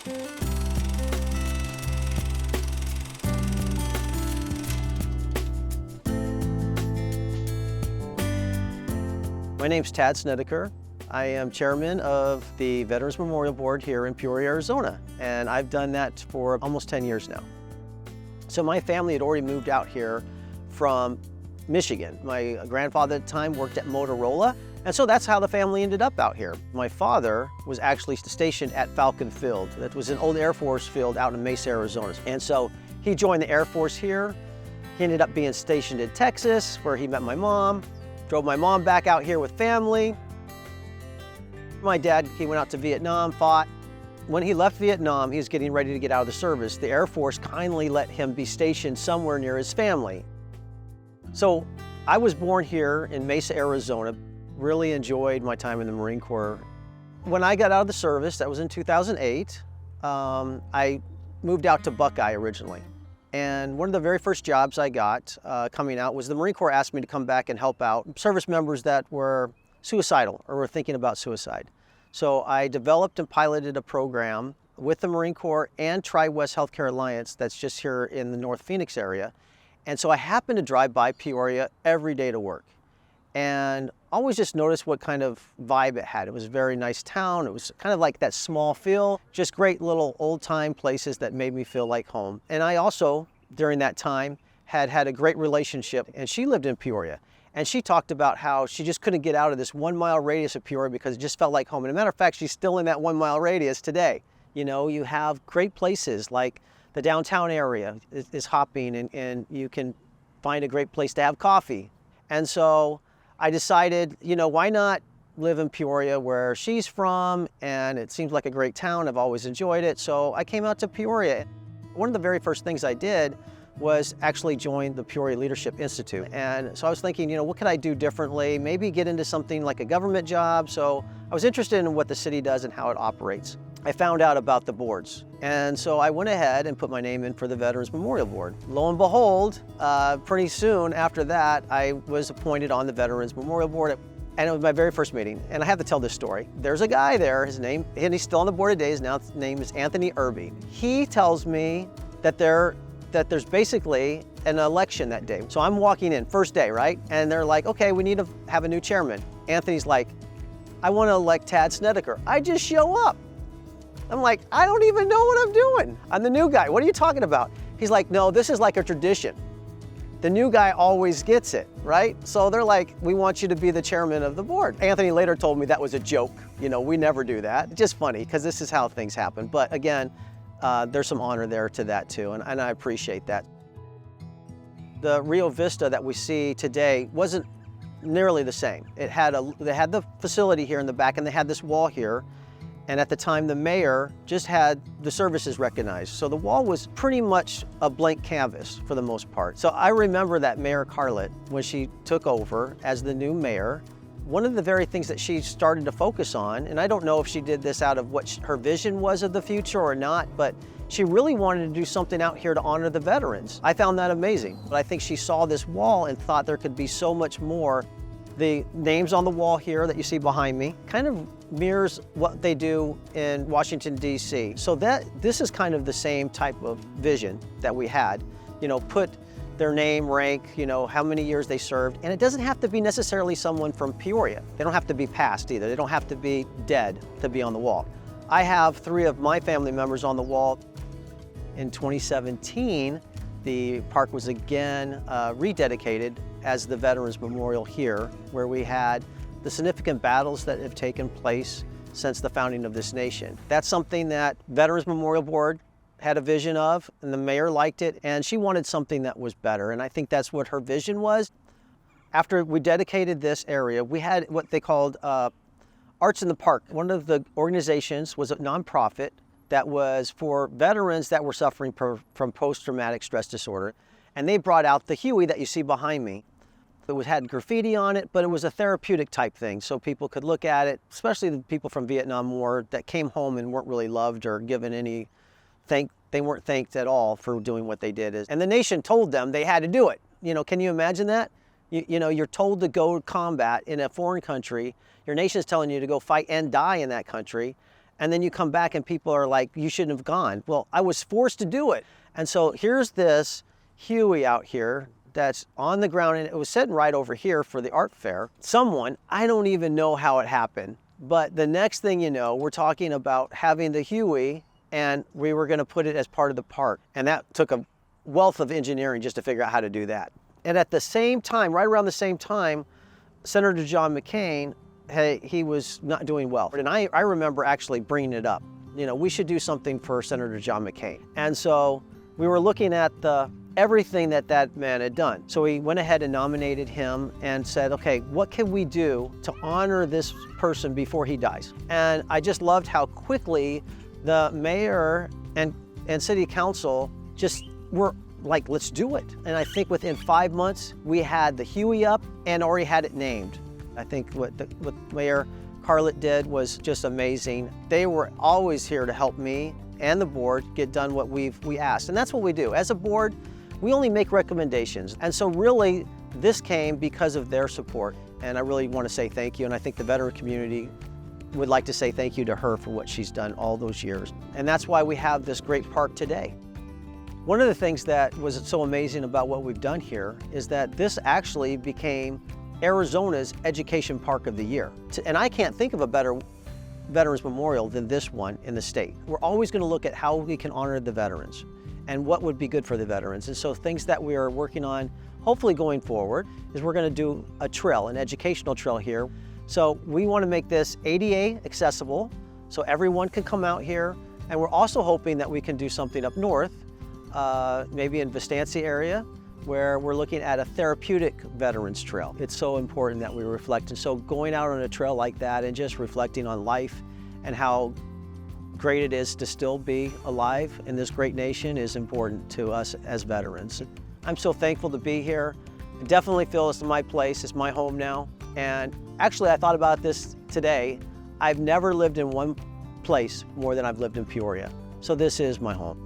My name's Tad Snidecor. I am chairman of the Veterans Memorial Board here in Peoria, Arizona, and I've done that for almost 10 years now. So my family had already moved out here from Michigan. My grandfather at the time worked at Motorola, and so that's how the family ended up out here. My father was actually stationed at Falcon Field. That was an old Air Force field out in Mesa, Arizona. And so he joined the Air Force here. He ended up being stationed in Texas, where he met my mom, drove my mom back out here with family. My dad, he went out to Vietnam, fought. When he left Vietnam, he was getting ready to get out of the service. The Air Force kindly let him be stationed somewhere near his family. So I was born here in Mesa, Arizona, really enjoyed my time in the Marine Corps. When I got out of the service, that was in 2008, I moved out to Buckeye originally. And one of the very first jobs I got coming out was the Marine Corps asked me to come back and help out service members that were suicidal or were thinking about suicide. So I developed and piloted a program with the Marine Corps and Tri-West Healthcare Alliance that's just here in the North Phoenix area. And so I happened to drive by Peoria every day to work and always just noticed what kind of vibe it had. It was a very nice town. It was kind of like that small feel, just great little old time places that made me feel like home. And I also, during that time, had a great relationship, and she lived in Peoria. And she talked about how she just couldn't get out of this 1 mile radius of Peoria because it just felt like home. And as a matter of fact, she's still in that 1 mile radius today. You know, you have great places like the downtown area is hopping, and you can find a great place to have coffee. And so I decided, you know, why not live in Peoria where she's from, and it seems like a great town. I've always enjoyed it. So I came out to Peoria. One of the very first things I did was actually join the Peoria Leadership Institute. And so I was thinking, you know, what could I do differently? Maybe get into something like a government job. So I was interested in what the city does and how it operates. I found out about the boards. And so I went ahead and put my name in for the Veterans Memorial Board. Lo and behold, pretty soon after that, I was appointed on the Veterans Memorial Board. And it was my very first meeting. And I have to tell this story. There's a guy there, his name, and he's still on the board today, his name is Anthony Irby. He tells me that there's basically an election that day. So I'm walking in, first day, right? And they're like, okay, we need to have a new chairman. Anthony's like, I want to elect Tad Snidecor. I just show up. I'm like, I don't even know what I'm doing. I'm the new guy. What are you talking about? He's like, no, this is like a tradition. The new guy always gets it, right? So they're like, we want you to be the chairman of the board. Anthony later told me that was a joke. You know, we never do that. Just funny, because this is how things happen. But again, there's some honor there to that too, and I appreciate that. The Rio Vista that we see today wasn't nearly the same. They had the facility here in the back, and they had this wall here. And at the time, the mayor just had the services recognized. So the wall was pretty much a blank canvas for the most part. So I remember that Mayor Carlett, when she took over as the new mayor, one of the very things that she started to focus on, and I don't know if she did this out of what her vision was of the future or not, but she really wanted to do something out here to honor the veterans. I found that amazing. But I think she saw this wall and thought there could be so much more. The names on the wall here that you see behind me kind of mirrors what they do in Washington, D.C. So this is kind of the same type of vision that we had. You know, put their name, rank, you know, how many years they served. And it doesn't have to be necessarily someone from Peoria. They don't have to be past either. They don't have to be dead to be on the wall. I have 3 of my family members on the wall. In 2017, the park was again rededicated as the Veterans Memorial here, where we had the significant battles that have taken place since the founding of this nation. That's something that Veterans Memorial Board had a vision of, and the mayor liked it, and she wanted something that was better, and I think that's what her vision was. After we dedicated this area, we had what they called Arts in the Park. One of the organizations was a nonprofit that was for veterans that were suffering from post-traumatic stress disorder, and they brought out the Huey that you see behind me. It had graffiti on it, but it was a therapeutic type thing, so people could look at it, especially the people from Vietnam War that came home and weren't really loved or given any they weren't thanked at all for doing what they did. And the nation told them they had to do it. You know, can you imagine that? You know, you're told to go combat in a foreign country. Your nation is telling you to go fight and die in that country. And then you come back and people are like, you shouldn't have gone. Well, I was forced to do it. And so here's this Huey out here that's on the ground, and it was sitting right over here for the art fair. Someone, I don't even know how it happened, but the next thing you know, we're talking about having the Huey, and we were gonna put it as part of the park. And that took a wealth of engineering just to figure out how to do that. And at the same time, right around the same time, Senator John McCain, he was not doing well. And I remember actually bringing it up. You know, we should do something for Senator John McCain. And so we were looking at everything that man had done. So we went ahead and nominated him and said, okay, what can we do to honor this person before he dies? And I just loved how quickly the mayor and city council just were like, let's do it. And I think within 5 months, we had the Huey up and already had it named. I think what Mayor Carlett did was just amazing. They were always here to help me and the board get done what we asked. And that's what we do. As a board, we only make recommendations. And so really, this came because of their support. And I really want to say thank you. And I think the veteran community would like to say thank you to her for what she's done all those years. And that's why we have this great park today. One of the things that was so amazing about what we've done here is that this actually became Arizona's Education Park of the Year. And I can't think of a better Veterans Memorial than this one in the state. We're always going to look at how we can honor the veterans and what would be good for the veterans. And so things that we are working on, hopefully going forward, is we're going to do a trail, an educational trail here. So we want to make this ADA accessible so everyone can come out here. And we're also hoping that we can do something up north, maybe in Vistancia area, where we're looking at a therapeutic veterans trail. It's so important that we reflect. And so going out on a trail like that and just reflecting on life and how great it is to still be alive in this great nation is important to us as veterans. I'm so thankful to be here. I definitely feel it's my place, it's my home now. And actually, I thought about this today. I've never lived in one place more than I've lived in Peoria. So this is my home.